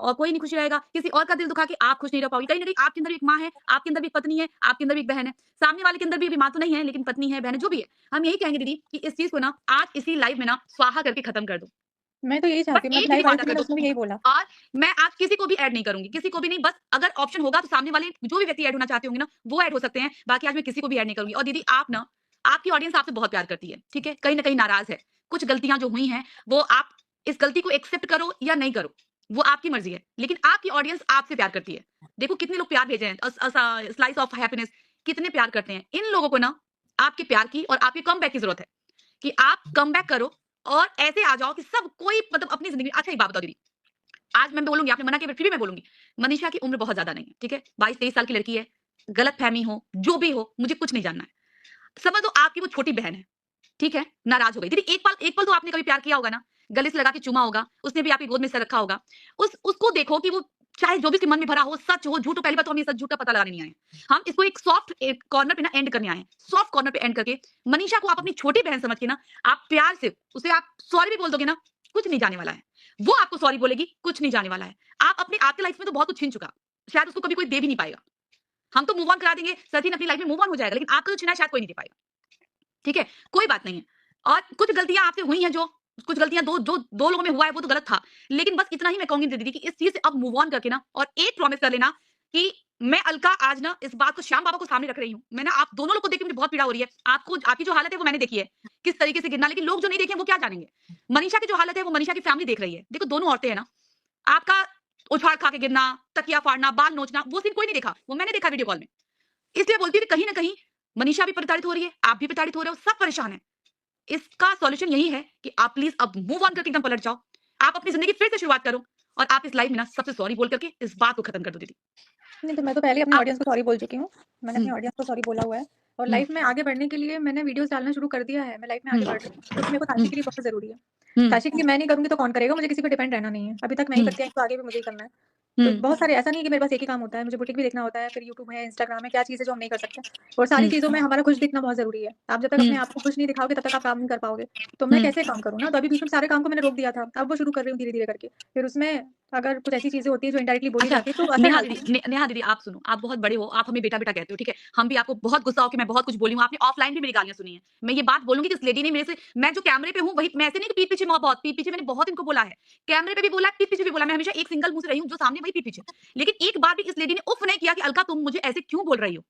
और कोई नहीं खुश रहेगा, किसी और का दिल दुखा के आप खुश नहीं रह पाओगे। कहीं न कहीं आपके अंदर भी एक माँ है, आपके अंदर भी एक पत्नी है, आपके अंदर भी एक बहन है। सामने वाले के अंदर भी अभी माँ तो नहीं है, लेकिन पत्नी है, बहन है, जो भी है। हम यही कहेंगे दीदी कि इस चीज़ को ना आज इसी लाइव में ना स्वाहा करके खत्म कर दो। मैं तो यही बस चाहती हूँ, मैं एक अभी चीज़ लाइव आई वादा थी, कर मैंने दो उसमें भी यही बोला। और मैं आज किसी को भी ऐड नहीं करूँगी, किसी को भी नहीं, बस अगर ऑप्शन होगा तो सामने वाले जो भी व्यक्ति ऐड होना चाहते होंगे ना, वो ऐड हो सकते हैं। बाकी आज मैं किसी को भी ऐड नहीं करूँगी और दीदी आप ना आपकी ऑडियंस आपसे बहुत प्यार करती है, ठीक है? कहीं न कहीं नाराज़ है। कुछ गलतियाँ जो हुई हैं, वो आप इस गलती को एक्सेप्ट करो या नहीं करो, वो आपकी मर्ज़ी है। लेकिन आपकी ऑडियंस आपसे प्यार करती है। देखो कितने लोग प्यार भेज रहे हैं, स्लाइस ऑफ हैप्पीनेस कितने प्यार करते हैं। इन लोगों को ना आपके प्यार की और आपके कमबैक की ज़रूरत है, कि आप कमबैक करो और ऐसे आ जाओ कि सब कोई मतलब अपनी ज़िंदगी में अच्छा एक बात बताओ दीदी, आज मैं बोलूँगी, आपने मना किया फिर भी मैं बोलूँगी। मनीषा की उम्र बहुत ज़्यादा नहीं है, ठीक है? 22-23 साल की लड़की है, गलतफ़हमी हो, जो भी हो, मुझे कुछ नहीं जानना है। समझ लो आपकी वो छोटी बहन है, ठीक है? नाराज़ हो गई। दीदी एक पल तो आपने कभी प्यार किया होगा ना, गले से लगा के चूमा होगा, उसने भी आपकी गोद में सर रखा होगा। उसको देखो कि वो चाहे जो भी उसके मन में भरा हो, सच हो, झूठ हो, पहली बात तो हम ये सच झूठ का पता लगाने नहीं आए हैं। हम इसको एक सॉफ्ट एक कॉर्नर पे ना एंड करने आए हैं। सॉफ्ट कॉर्नर पे एंड करके मनीषा को आप अपनी छोटी बहन समझ के ना, आप प्यार से उसे आप सॉरी भी बोल दोगे ना, कुछ नहीं जाने वाला है। वो आपको सॉरी बोलेगी, कुछ नहीं जाने वाला है। आप अपने आपकी लाइफ में तो बहुत कुछ छीन चुका, शायद उसको कभी कोई दे भी नहीं पाएगा। हम तो मूव ऑन करा देंगे, सचिन अपनी लाइफ में मूव ऑन हो जाएगा, लेकिन आपका जो छीना है शायद कोई नहीं दे पाएगा। ठीक है? कोई बात नहीं है। और कुछ गलतियाँ आपसे हुई हैं जो कुछ गलतियाँ दो लोगों में हुआ है वो तो गलत था। लेकिन बस इतना ही मैं कहूँगी दीदी कि इस चीज़ से अब मूव ऑन करके ना और एक प्रॉमिस कर लेना कि मैं अलका आज ना इस बात को श्याम बाबा को सामने रख रही हूँ। मैं ना आप दोनों लोग को देख के मुझे बहुत पीड़ा हो रही है। आपको आपकी जो हालत है वो मैंने देखी है। किस तरीके से गिरना, लेकिन लोग जो नहीं देखे हैं वो क्या जानेंगे? मनीषा की जो हालत है वो मनीषा की फैमिली देख रही है। देखो दोनों औरतें हैं ना, आपका उछाड़ खा के गिरना, तकिया फाड़ना, बाल नोचना वो सीन कोई नहीं देखा। वो मैंने देखा वीडियो कॉल में। इसलिए बोलती हूँ कि कहीं न कहीं मनीषा भी प्रताड़ित हो रही है, आप भी प्रताड़ित हो रहे हो, सब परेशान हैं। इसका सॉल्यूशन यही है कि आप प्लीज़ अब मूव ऑन करके एकदम पलट जाओ। आप अपनी ज़िंदगी फिर से शुरुआत करो और आप इस लाइफ़ में ना सबसे सॉरी बोल करके इस बात को खत्म कर दो दीदी। नहीं, तो मैं तो पहले ही अपनी आप ऑडियंस को सॉरी बोल चुकी हूँ। मैंने हुँ, अपनी ऑडियंस को सॉरी बोला हुआ है और हुँ, लाइफ में आगे बढ़ने के लिए मैंने वीडियोज़ डालना शुरू कर दिया है। मैं लाइफ में हुँ, आगे बढ़ रही हूँ, क्योंकि मेरे को हुँ, ताशी के लिए बहुत ज़रूरी है। हुँ, ताशी के लिए मैं नहीं करूँगी तो कौन करेगा? मुझे किसी पे डिपेंड रहना नहीं है। अभी तक मैं ही हुँ, करती आई, तो आगे भी मुझे ही करना है। तो हुँ, बहुत सारे ऐसा नहीं है कि मेरे पास एक ही काम होता है, मुझे बुटीक भी देखना होता है, फिर यूट्यूब है, इंस्टाग्राम है, क्या चीज़ है जो हम नहीं कर सकते। और सारी हुँ, चीज़ों में हमारा खुश दिखना बहुत ज़रूरी है। आप जब तक अपने हुँ, आप को खुश नहीं दिखाओगे तब तक आप काम नहीं कर पाओगे। तो मैं हुँ। कैसे काम करूँ ना? तो अभी बीच में सारे काम को मैंने रोक दिया था। अब वो शुरू कर रही हूँ धीरे-धीरे करके। फिर उसमें अगर कुछ ऐसी चीज़ें होती हैं जो इनडायरेक्टली बोली अच्छा, जाती है तो असर डालती है। नेहा दीदी आप सुनो, आप बहुत बड़े हो, आप हमें बेटा-बेटा कहते हो, ठीक है? हम भी आपको बहुत गुस्सा हो के मैं बहुत कुछ बोली हूँ, आपने ऑफलाइन भी मेरी गालियाँ सुनी हैं। मैं ये बात बोलूँगी कि इस लेडी ने मेरे से मैं जो कैमरे पे हूँ वही मैं ऐसे नहीं कि पीठ पीछे बहुत पीठ पीछे मैंने बहुत इनको बोला है। कैमरे पे भी बोला है, पीठ पीछे भी बोला है, मैं हमेशा एक सिंगल मुँह से रही हूँ, जो सामने वही पीठ पीछे। लेकिन एक बार भी इस लेडी ने उफ़ नहीं किया कि अलका तुम मुझे ऐसे क्यों बोल रही हो?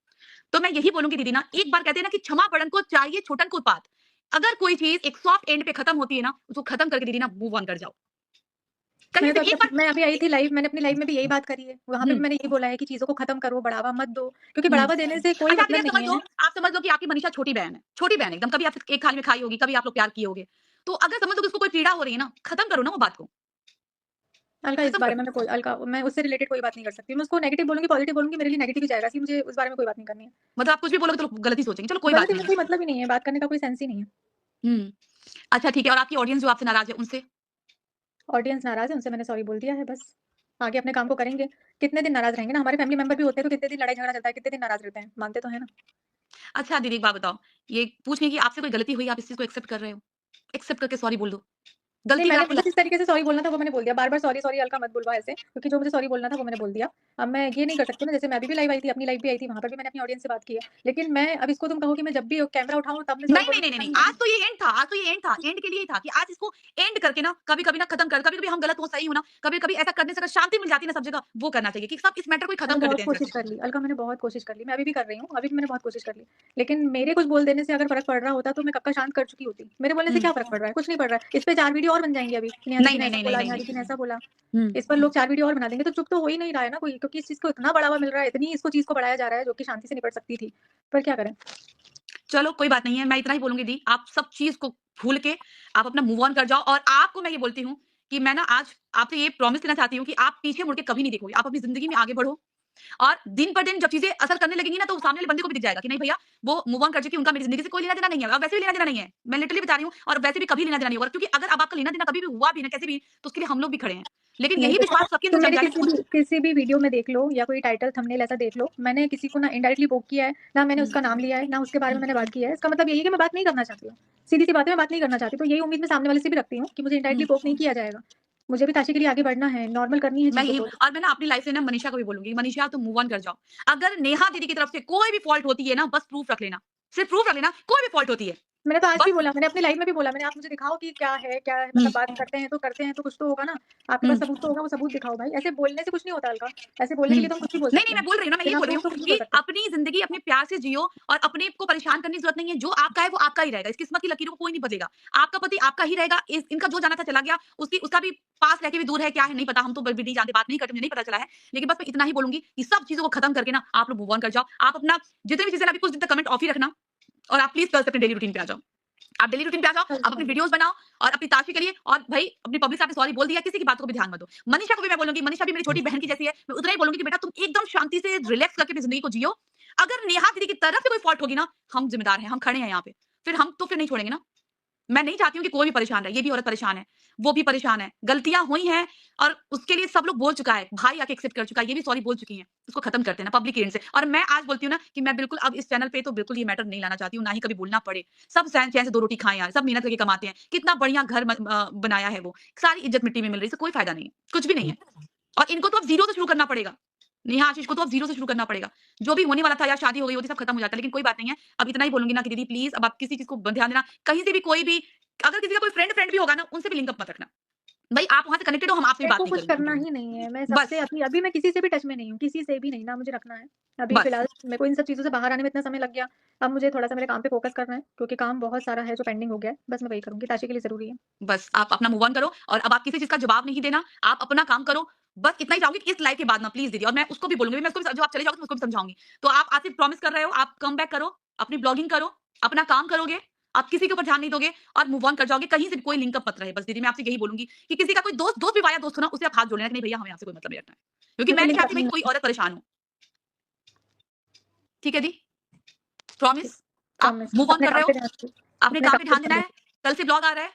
तो मैं यही बोलूँगी दीदी ना, एक बार कहते हैं ना कि क्षमा बड़न को चाहिए छोटन को उत्पात। अगर कोई चीज़ एक सॉफ्ट एंड पे खत्म होती है ना, उसको खत्म करके दीदी ना मूव ऑन कर जाओ। कहीं मैंने से तो भी अभी एक बार मैं अभी आई थी लाइव, मैंने अपनी लाइफ में भी यही बात करी है। वहाँ पे हुँ, भी मैंने यही बोला है कि चीज़ों को खत्म करो, बढ़ावा मत दो, क्योंकि हुँ। बढ़ावा देने से कोई अच्छा मतलब नहीं है। आप समझ लो कि आपकी मनीषा छोटी बहन है। छोटी बहन है एकदम, कभी आपसे एक थाली में खाई होगी, कभी आप लोग प्यार किए होंगे। तो अगर समझ लो कि उसको कोई पीड़ा हो रही है ना, खत्म करो ना वो बात को, अलका इस खत्म बारे करो। में मैं उससे रिलेटेड कोई बात नहीं कर सकती। मैं उसको नेगेटिव बोलूँगी, पॉजिटिव बोलूँगी, मेरे लिए नेगेटिव ही जाएगा। इसलिए मुझे उस बारे में कोई बात नहीं करनी है। मतलब आप कुछ भी बोलोगे तो लोग गलत ही सोचेंगे। चलो कोई बात गलती में नहीं कोई है। मतलब ही नहीं है, बात करने का कोई सेंस ही नहीं है। हुँ। अच्छा ठीक है और आपकी ऑडियंस जो आपसे नाराज़ है उनसे? ऑडियंस नाराज़ है, उनसे मैंने सॉरी बोल दिया है बस। आगे अपने काम को करेंगे। कितने दिन नाराज़ रहेंगे ना, हमारे फैमिली मेंबर भी होते हैं तो कितने दिन लड़ाई झगड़ा चलता है, कितने दिन नाराज़ रहते हैं, मानते तो हैं ना। अच्छा दीदी एक बात बताओ, ये पूछें कि आपसे कोई गलती हुई, आप इस चीज़ को एक्सेप्ट कर रहे हो? एक्सेप्ट करके सॉरी बोल दो। नहीं, गलती अगर मैंने आपको मुझे लग जिस तरीके से सॉरी बोलना था वो मैंने बोल दिया। बार-बार सॉरी, सॉरी अलका मत बुलवा ऐसे, क्योंकि जो मुझे सॉरी बोलना था वो मैंने बोल दिया। अब मैं ये नहीं कर सकती ना, जैसे मैं अभी भी लाइव आई थी, अपनी लाइव भी आई थी, वहाँ पर भी मैंने अपनी ऑडियंस से बात की है। लेकिन मैं अब इसको तुम कहो कि मैं जब भी कैमरा उठाऊँ तब मैं सॉरी नहीं, बोलूँ, नहीं, नहीं, ऐसा नहीं, नहीं है आज ना। तो ये एंड था आज तो ये एंड था। एंड के लिए ही था कि आज इसको एंड करके ना कभी-कभी ना खत्म कर कभी-कभी हम गलत हो, सही हो ना, कभी-कभी ऐसा करने से अगर शांति मिल जाती है ना सब जगह, वो करना चाहिए कि सब इस मैटर को ही खत्म मैंने कर बहुत देते हैं इस तरह कोशिश से। कर ली, अलका मैंने बहुत कोशिश कर ली। मैं अभी भी कर रही हूँ, अभी भी मैंने बहुत कोशिश कर ली। लेकिन मेरे कुछ बोल देने से अगर फ़र्क पड़ रहा होता तो मैं कब का शांत कर चुकी होती। मेरे बोलने से हुँ। क्या फ़र्क पड़ रहा है? कुछ नहीं पड़ रहा है। इस पे 4 वीडियो और बन जाएँगी अभी। नेहा दीदी नहीं, ने नहीं, ऐसा नहीं, नहीं, बोला, नहीं, नेहा नहीं। दीदी ने ऐसा बोला। हुँ। इस पर लोग 4 वीडियो और बना देंगे, तो चुप तो हो ही नहीं रहा है ना कोई, क्योंकि इस चीज़ को इतना बढ़ावा मिल रहा है, इतनी इसको चीज़ को बढ़ाया जा रहा है जो कि शांति से निपट सकती थी। पर क्या करें? चलो कोई बात नहीं है, मैं इतना ही बोलूँगी दी, आप सब चीज़ को भूल के आप अपना मूव ऑन कर जाओ और आपको मैं ये बोलती हूँ कि मैं ना आज आपसे ये प्रॉमिस लेना चाहती हूँ कि आप पीछे मुड़ के कभी नहीं देखोगे। आप अपनी ज़िंदगी में आगे बढ़ो और दिन पर दिन जब चीज़ें असर करने लगेंगी ना, तो सामने वाले बंदे को भी दिख जाएगा कि नहीं भैया, वो मूव ऑन कर चुकी है, उनका मेरी ज़िंदगी से कोई लेना-देना नहीं है और वैसे भी लेना-देना नहीं है। मैं लिटरली बता रही हूँ और वैसे भी कभी लेना-देना नहीं होगा क्योंकि अगर अब आपका लेना-देना कभी भी हुआ भी ना कैसे भी, तो उसके लिए हम लोग भी खड़े हैं। लेकिन नहीं यही तो विश्वास सबके अंदर तुम जग मेरे जाए कि कुछ किसी भी वीडियो में देख लो या कोई टाइटल थंबनेल ऐसा देख लो, मैंने किसी को ना इनडायरेक्टली पोक किया है, ना मैंने हुँ, उसका नाम लिया है, ना उसके बारे में हुँ, मैंने बात की है। इसका मतलब यही है कि मैं बात नहीं करना चाहती हूँ। सीधी-सी बात है, मैं बात नहीं करना चाहती, तो यही उम्मीद मैं सामने वाले से भी रखती हूँ कि मुझे इनडायरेक्टली हुँ। पोक नहीं किया जाएगा। मुझे भी ताशी के लिए आगे बढ़ना है, नॉर्मल करनी है मैं चीज़ों यही को। और मैं ना अपनी लाइफ से ना मनीषा को भी बोलूँगी, मनीषा तुम मूव ऑन कर जाओ। अगर नेहा दीदी की तरफ से कोई भी फॉल्ट होती है ना, बस प्रूफ रख लेना। सिर्फ प्रूफ रख लेना, कोई भी फॉल्ट होती है। मैंने तो आज भी बस बोला, मैंने अपनी लाइफ़ में भी बोला, मैंने आप मुझे दिखाओ कि क्या है हुँ, मतलब बात करते हैं तो कुछ तो होगा ना, आपके हुँ, पास सबूत तो होगा, वो सबूत दिखाओ भाई। ऐसे बोलने से कुछ नहीं होता अलका, ऐसे बोलने हुँ। के लिए तो हम कुछ भी बोल नहीं, नहीं, सकते मैं हैं, बोल रही हूँ ना, मैं यही बिना बोल रही हूँ प्रूफ तो कुछ नहीं कि बोल सकते। अपनी ज़िंदगी अपने प्यार से जियो और अपने को परेशान करने की ज़रूरत नहीं है। जो आपका है, वो आपका ही रहेगा। इस किस्मत की लकीरों को कोई नहीं बदलेगा। आपका पति आपका ही रहेगा। इनका जो जाना था चला गया। उसका भी पास रह के भी दूर है, क्या है नहीं पता। हम तो भी नहीं जानते, बात नहीं करते, मुझे नहीं पता चला है। लेकिन बस मैं इतना ही बोलूँगी कि सब चीज़ों को खत्म करके ना आप लोग मूव ऑन कर जाओ। आप अपना जितनी भी चीज़ें अभी कुछ दिन तक कमेंट ऑफ ही रखना और आप प्लीज़ कल से अपने डेली रूटीन पे आ जाओ। आप डेली रूटीन पे आ जाओ, कल आप से अपनी करूँगी। वीडियोज़ बनाओ और अपनी ताशी के लिए और भाई अपनी पब्लिक से आपने सॉरी बोल दिया, किसी की बातों को भी ध्यान मत दो। मनीषा को भी मैं बोलूँगी, मनीषा भी मेरी छोटी बहन की जैसी है। मैं उतना ही बोलूँगी कि बेटा तुम एकदम शांति से रिलैक्स करके अपनी ज़िंदगी को जियो। अगर नेहा दीदी की तरफ से कोई फॉल्ट होगी ना, हम ज़िम्मेदार हैं, हम खड़े हैं यहाँ पे। फिर नहीं छोड़ेंगे ना। मैं नहीं चाहती हूँ कि कोई भी परेशान रहे। ये भी औरत परेशान है, वो भी परेशान है। गलतियाँ हुई हैं और उसके लिए सब लोग बोल चुका है। भाई आके एक्सेप्ट कर चुका है, ये भी सॉरी बोल चुकी हैं। उसको खत्म करते हैं ना पब्लिक एंड से। और मैं आज बोलती हूँ ना कि मैं बिल्कुल अब इस चैनल पे तो बिल्कुल ये मैटर नहीं लाना चाहती हूँ, ना ही कभी बोलना पड़े। सब चैन चैन से 2 रोटी खाएँ यार, सब मेहनत करके कमाते हैं। कितना बढ़िया घर बनाया है वो। सारी इज़्ज़त मिट्टी में मिल रही है, इससे कोई फ़ायदा नहीं है, कुछ भी नहीं है। और इनको तो अब ज़ीरो से शुरू करना पड़ेगा। नेहा आशीष को तो अब ज़ीरो से शुरू करना पड़ेगा। जो भी होने वाला था या शादी हो गई होती सब खत्म हो जाता, लेकिन कोई बात नहीं है। अब इतना ही बोलूँगी ना कि दीदी प्लीज़ अब आप किसी चीज़ को ध्यान देना, कहीं से भी कोई भी अगर किसी का कोई फ्रेंड भी होगा ना, उनसे भी लिंक अप मत रखना। भई आप वहाँ से कनेक्टेड हो, हम आपसे भी मेरे बात को नहीं कुछ करेंगे। करना ही नहीं है, मैं सबसे बस, अभी मैं किसी से भी टच में नहीं हूँ, किसी से भी नहीं, ना मुझे रखना है। अभी बस, फ़िलहाल मेरे को इन सब चीज़ों से बाहर आने में इतना समय लग गया, अब मुझे थोड़ा-सा मेरे काम पे फ़ोकस करना है, क्योंकि काम बहुत सारा है जो पेंडिंग हो गया है, बस मैं वही करूँगी, ताशी के लिए ज़रूरी है। बस आप अपना मूव ऑन करो और अब आप किसी चीज़ का जवाब नहीं देना, आप अपना काम करो। बस इतना ही चाहूँगी कि इस लाइफ़ के बाद ना प्लीज़ दीदी और मैं उसको भी बोलूँगी, मैं उसको भी जब आप चले जाओगे तो उसको भी समझाऊँगी। तो आप आज से प्रॉमिस कर रहे हो, आप कम बैक करो, अपनी ब्लॉगिंग करो, अपना काम करोगे, आप किसी के ऊपर ध्यान नहीं दोगे और मूव ऑन कर जाओगे, कहीं से भी कोई लिंक अप मत रहे। बस दीदी मैं आपसे यही बोलूँगी कि किसी का कोई दोस्त भी वाया दोस्त हो ना, उससे आप हाथ जोड़ लेना कि नहीं भैया हमें आपसे कोई मतलब नहीं रखना है। क्योंकि मेरे को मैं नहीं लिंक चाहती रखना भई ही कि कोई नहीं औरत परेशान हो। ठीक है दी? है, ठीक, प्रॉमिस? आप प्रॉमिस। मूव ऑन अपने कर रहे काम हो, पे ध्यान दो, आपने अपने काम पे काम पे ध्यान ध्यान देना दो। है, कल से ब्लॉग आ रहा है,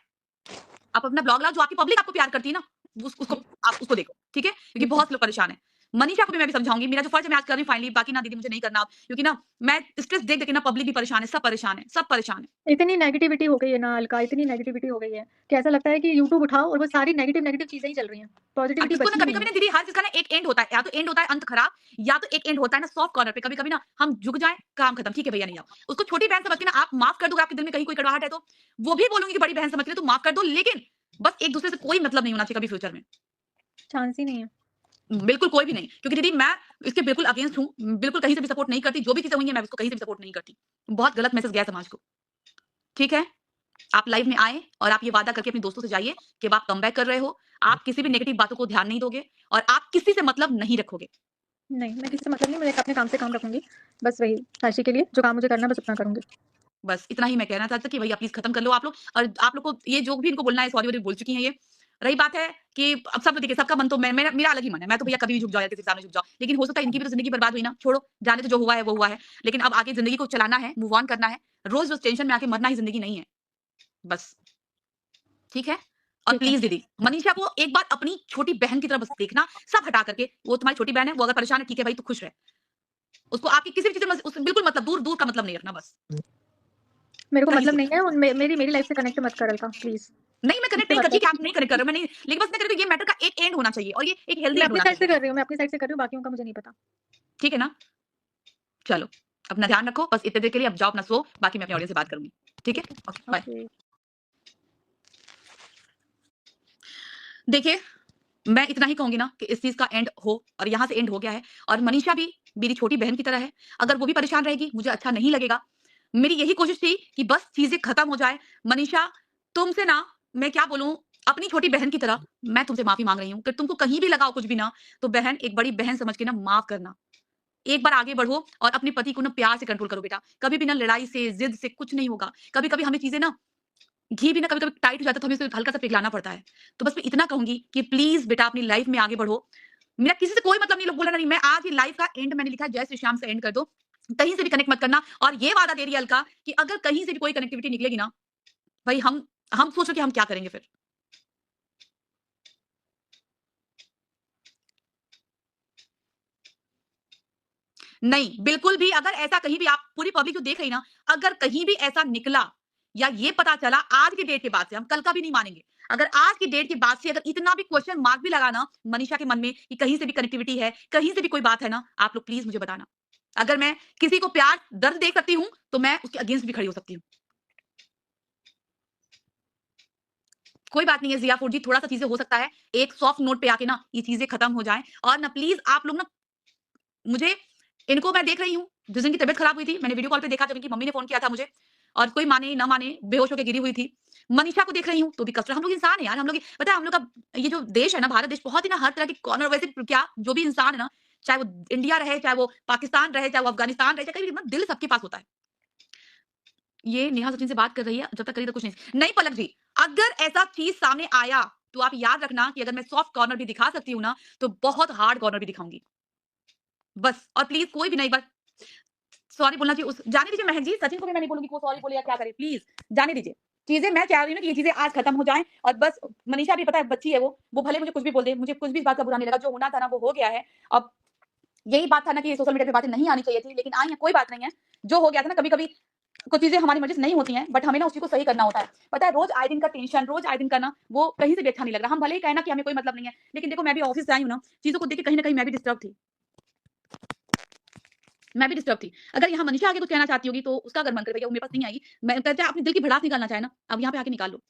आप अपना ब्लॉग लाओ, जो आपकी पब्लिक आपको प्यार करती है ना, उसको आप उसको देखो, ठीक है? क्योंकि ठीक है, बहुत लोग परेशान हैं। मनीषा को भी मैं भी समझाऊँगी, मेरा जो फर्ज़ है मैं आज कर रही हूँ फाइनली, बाकी ना दीदी मुझे नहीं करना अब, क्योंकि ना मैं स्ट्रेस देख-देख के ना पब्लिक भी परेशान है, सब परेशान है। इतनी नेगेटिविटी हो गई है ना अलका, इतनी नेगेटिविटी हो गई है, कि ऐसा लगता है कि यूट्यूब उठाओ और वो सारी नेगेटिव चीज़ें ही चल रही हैं, अब पॉज़िटिविटी इसको ना बची नहीं कभी-कभी है। ना दीदी हर चीज़ का ना एक एंड होता है, या तो एंड होता है अंत खराब, या तो एक एंड होता है ना सॉफ्ट कॉर्नर पे, कभी-कभी ना हम झुक जाएँ, काम खत्म, ठीक है भैया नहीं आओ। उसको छोटी बहन समझ के ना आप माफ़ कर दो, अगर आपके दिल में कहीं कोई कड़वाहट है तो, वो भी बोलूँगी कि बड़ी बहन समझ के ना तुम माफ़ कर दो, लेकिन बस एक-दूसरे से कोई मतलब नहीं होना चाहिए कभी फ्यूचर में। चांस ही नहीं है। बिल्कुल कोई भी नहीं, क्योंकि दीदी मैं इसके बिल्कुल अगेंस्ट हूँ, बिल्कुल कहीं से भी सपोर्ट नहीं करती, जो भी चीज़ें हुई हैं मैं उसको कहीं से भी सपोर्ट नहीं करती। बहुत गलत मैसेज गया है समाज को, ठीक है? आप लाइव में आएँ और आप ये वादा करके अपने दोस्तों से जाइए कि अब आप कमबैक कर रहे हो, आप किसी भी नेगेटिव बातों को ध्यान नहीं दोगे और आप किसी से मतलब नहीं रखोगे। नहीं, मैं किसी से मतलब नहीं, मैं अपने काम से काम रखूँगी, बस वही ताशी के लिए जो काम मुझे करना है बस उतना करूँगी। बस इतना ही मैं कहना चाहती थी कि भैया प्लीज़ खत्म कर लो आप लोग और आप लोग को ये जो भी इनको बोलना है सॉरी-वॉरी बोल चुकी हैं ये। रही बात है कि अब सब लोग देखिए सबका मन तो मेरा अलग ही मन है। मैं तो भैया कभी भी झुक जाओ या किसी के सामने झुक जाओ। लेकिन हो सकता है इनकी भी तो ज़िंदगी बर्बाद हुई ना, छोड़ो, जाने दो जो हुआ है वो हुआ है। लेकिन अब आगे ज़िंदगी को चलाना है, मूव ऑन करना है। रोज़-रोज़ टेंशन में आके मरना ही ज़िंदगी नहीं है। बस, ठीक है? और ठीक है, प्लीज़ दीदी, मनीषा को एक बार अपनी छोटी बहन की तरह बस देखना, सब हटा करके, वो तुम्हारी छोटी बहन है, वो अगर परेशान है ठीक है भाई तू खुश रह। उसको आपकी किसी भी चीज़ में उससे बिल्कुल मतलब दूर-दूर का मतलब नहीं रखना बस, मेरे को कहीं मतलब से भी। नहीं है उन मेरी लाइफ़ से कनेक्ट मत कर अलका प्लीज़, नहीं, मैं कनेक्ट मुझसे नहीं मत करती कि कर। आप नहीं कनेक्ट कर रहे हो, मैं नहीं लेकिन बस मैं कह रही हूँ ये मैटर का एक एंड होना चाहिए और ये एक हेल्दी मैं एंड अपनी होना साइड से चाहिए। कर रही हूँ, मैं अपनी साइड से कर रही हूँ, बाकियों का मुझे नहीं पता। ठीक है ना? चलो, अपना ध्यान रखो, बस इतनी देर के लिए अब जाओ अपना सो, बाकी मैं अपने ऑडियंस से बात करूँगी। ठीक है? Okay, bye. ओके। देखिए, मैं इतना ही कहूँगी ना कि इस चीज़ का एंड हो और यहाँ से एंड हो गया है और मनीषा भी मेरी छोटी बहन की तरह है। अगर वो भी परेशान रहेगी, मुझे अच्छा नहीं लगेगा। मेरी यही कोशिश थी कि बस चीज़ें खत्म हो जाए। मनीषा, तुमसे ना मैं क्या बोलूँ, अपनी छोटी बहन की तरह मैं तुमसे माफ़ी माँग रही हूँ कि तुमको कहीं भी लगा हो कुछ भी ना, तो बहन एक बड़ी बहन समझ के ना माफ़ करना। एक बार आगे बढ़ो और अपने पति को ना प्यार से कंट्रोल करो बेटा। कभी भी ना लड़ाई से, ज़िद से कुछ नहीं होगा। कभी-कभी हमें चीज़ें ना घी भी ना कभी-कभी टाइट हो जाता है तो हमें उसे हल्का-सा पिघलाना पड़ता है। तो बस मैं इतना कहूँगी कि प्लीज़ बेटा अपनी लाइफ़ में आगे बढ़ो। मेरा किसी से कोई मतलब नहीं, लोग बोल रहे नहीं, मैं आज ये लाइफ़ का एंड मैंने लिखा है जय श्री श्याम से एंड कर दो। कहीं से भी कनेक्ट मत करना और ये वादा दे रही है अलका कि अगर कहीं से भी कोई कनेक्टिविटी निकलेगी ना, भई हम सोचो कि हम क्या करेंगे फिर? नहीं, बिल्कुल भी अगर ऐसा कहीं भी आप पूरी पब्लिक जो देख रही है ना, अगर कहीं भी ऐसा निकला या ये पता चला आज के डेट के बाद से हम कल का भी नहीं मानेंगे। अगर आज की डेट की बात से अगर इतना भी क्वेश्चन मार्क भी लगा ना मनीषा के मन में कि कहीं से भी कनेक्टिविटी है, कहीं से भी कोई बात है ना, आप लोग प्लीज मुझे बताना। अगर मैं किसी को प्यार दर्द दे सकती हूँ तो मैं उसके अगेंस्ट भी खड़ी हो सकती हूँ। कोई बात नहीं है जिया फूड जी, थोड़ा सा चीजें हो सकता है एक सॉफ्ट नोट पे आके ना ये चीजें खत्म हो जाएं। और ना प्लीज आप लोग ना मुझे इनको मैं देख रही हूँ, जिस दिन की तबीयत खराब हुई थी मैंने वीडियो कॉल पे देखा जब इनकी मम्मी ने फोन किया था मुझे, और कोई माने ना माने बेहोश होकर गिरी हुई थी। मनीषा को देख रही हूँ तो भी कष्ट, हम लोग इंसान है यार, हम लोग पता है हम लोग का ये जो देश है ना भारत देश बहुत ही ना हर तरह के कॉर्नर, वैसे क्या जो भी इंसान है ना, चाहे वो इंडिया रहे, चाहे वो पाकिस्तान रहे, चाहे वो अफगानिस्तान रहे, चाहे कहीं भी, दिल सबके पास होता है। ये नेहा सचिन से बात कर रही है, जब तक करी तो कुछ नहीं। नहीं पलक जी, अगर ऐसा चीज सामने आया तो आप याद रखना कि अगर मैं सॉफ्ट कॉर्नर भी दिखा सकती हूँ ना, तो बहुत हार्ड कॉर्नर भी दिखाऊंगी बस। और प्लीज कोई भी नहीं, बस सॉरी बोलना चाहिए, उस जाने दीजिए महक जी, सचिन को भी मैं नहीं बोलूंगी कि वो सॉरी बोले या क्या करे, प्लीज जाने दीजिए। चीजें मैं चाह रही हूँ कि ये चीजें आज खत्म हो जाएं, और बस मनीषा भी पता है बच्ची है वो भले मुझे कुछ भी बोल दे, मुझे कुछ भी इस बात का बुरा नहीं लगा, जो होना था ना वो हो गया है। अब यही बात था ना कि सोशल मीडिया पे बातें नहीं आनी चाहिए थी, लेकिन आई है, कोई बात नहीं है। जो हो गया था ना, कभी कभी कुछ चीजें हमारी मर्जी से नहीं होती हैं, बट हमें ना उसी को सही करना होता है। पता है रोज आए दिन का टेंशन, रोज आए दिन का ना वो कहीं से भी अच्छा नहीं लग रहा। हम भले ही कहना कि हमें कोई मतलब नहीं है, लेकिन देखो मैं भी ऑफिस से आई हूँ ना, चीजों को देख के कहीं ना कहीं मैं भी डिस्टर्ब थी, मैं भी डिस्टर्ब थी। अगर यहाँ मनीषा आके कुछ कहना चाहती होगी तो उसका अगर मन कर, भैया वो मेरे पास नहीं आई, मैं कहते हैं अपने दिल की भड़ास निकालना चाहे ना, अब यहाँ पे आके निकाल लो।